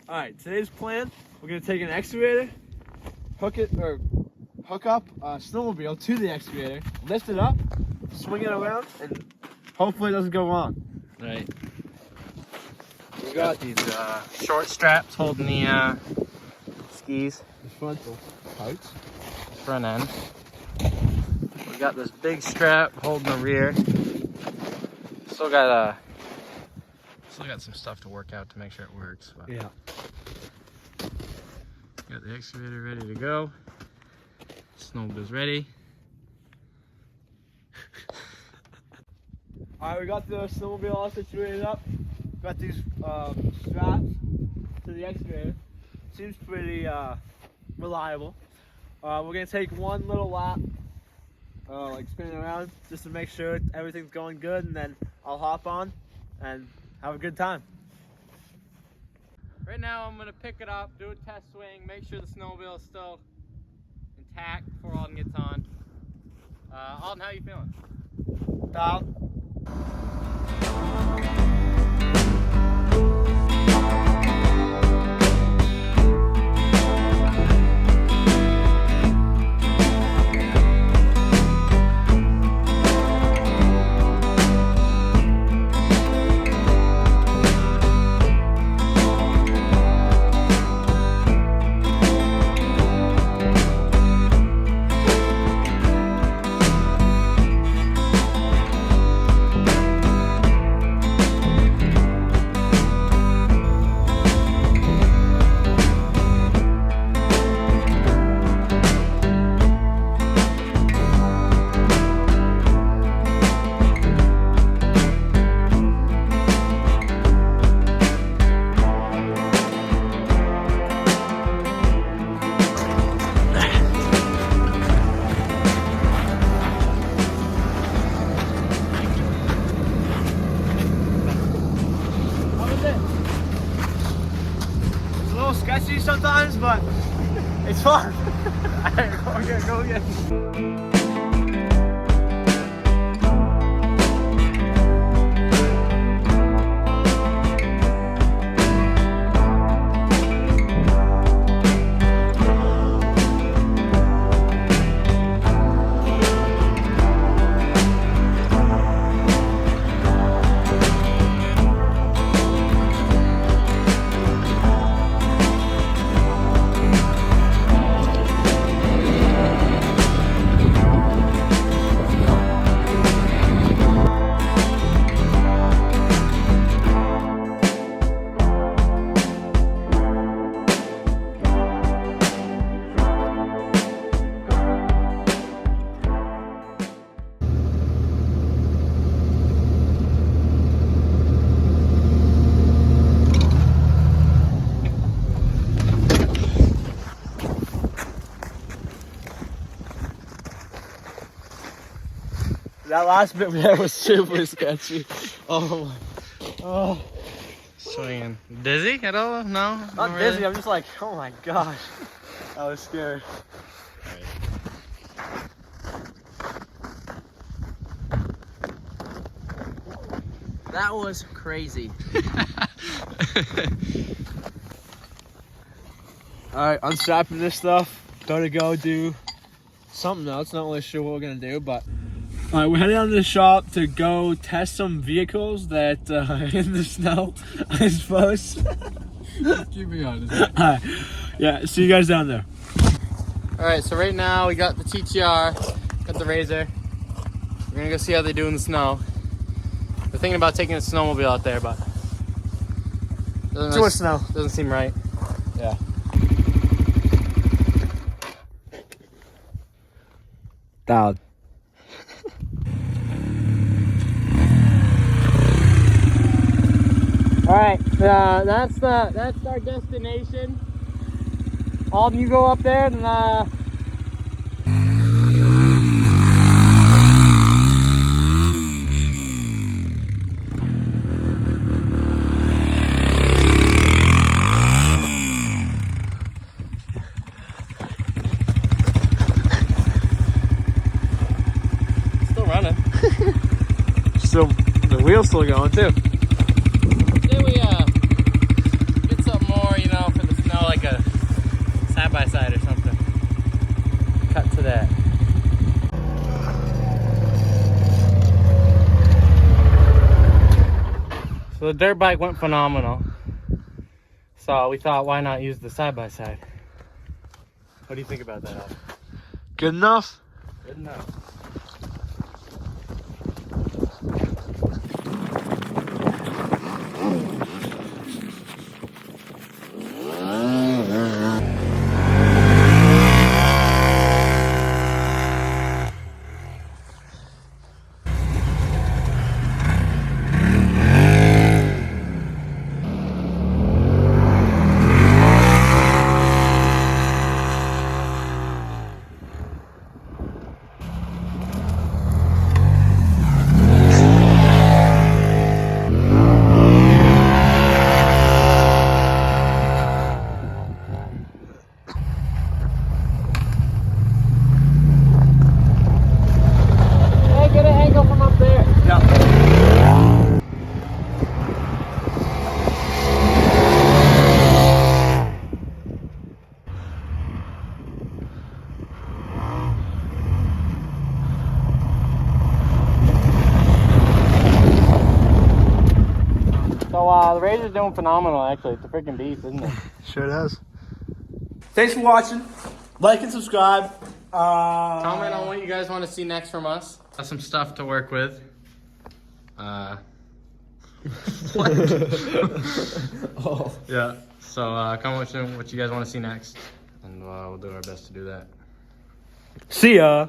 Alright, today's plan, we're gonna take an excavator, hook up a snowmobile to the excavator, lift it up, swing it around, and hopefully it doesn't go wrong. Right. We got these short straps holding the skis. The frontal parts. Front end. We got this big strap holding the rear. Still got some stuff to work out to make sure it works. But Yeah. got the excavator ready to go. Snowmobile's ready. Alright, we got the snowmobile all situated up. Got these straps to the excavator. Seems pretty reliable. We're gonna take one little lap, like spinning around, just to make sure everything's going good, and then I'll hop on and have a good time. Right now I'm gonna pick it up, do a test swing, make sure the snowmobile is still intact before Alden gets on. Alden, how you feeling? Down. Sketchy sometimes, but it's fun. Alright, go again. That last bit there was super sketchy. Oh my. Oh. Swinging. Dizzy at all? No? Not dizzy, I'm just like, oh my gosh. I was scared. That was crazy. Alright, unstrapping this stuff. Gotta go do something else. Not really sure what we're gonna do, but alright, we're heading down to the shop to go test some vehicles that are in the snow, I suppose. Keep me honest. Alright, yeah, see you guys down there. Alright, so right now we got the TTR, got the Razor. We're gonna go see how they do in the snow. We're thinking about taking a snowmobile out there, but Too much snow. Doesn't seem right. Yeah. Down. Alright, that's our destination. Alden, you go up there and still running. Still, the wheel's still going too. Yeah, we get something more, you know, side-by-side or something. Cut to that. So the dirt bike went phenomenal. So we thought, why not use the side-by-side? What do you think about that, Al? Good enough? Good enough. So the Razor's doing phenomenal, actually. It's a freaking beast, isn't it? Sure does. Thanks for watching. Like and subscribe. Comment on what you guys want to see next from us. Got some stuff to work with. What? Oh. Yeah. So comment with what you guys want to see next, and we'll do our best to do that. See ya.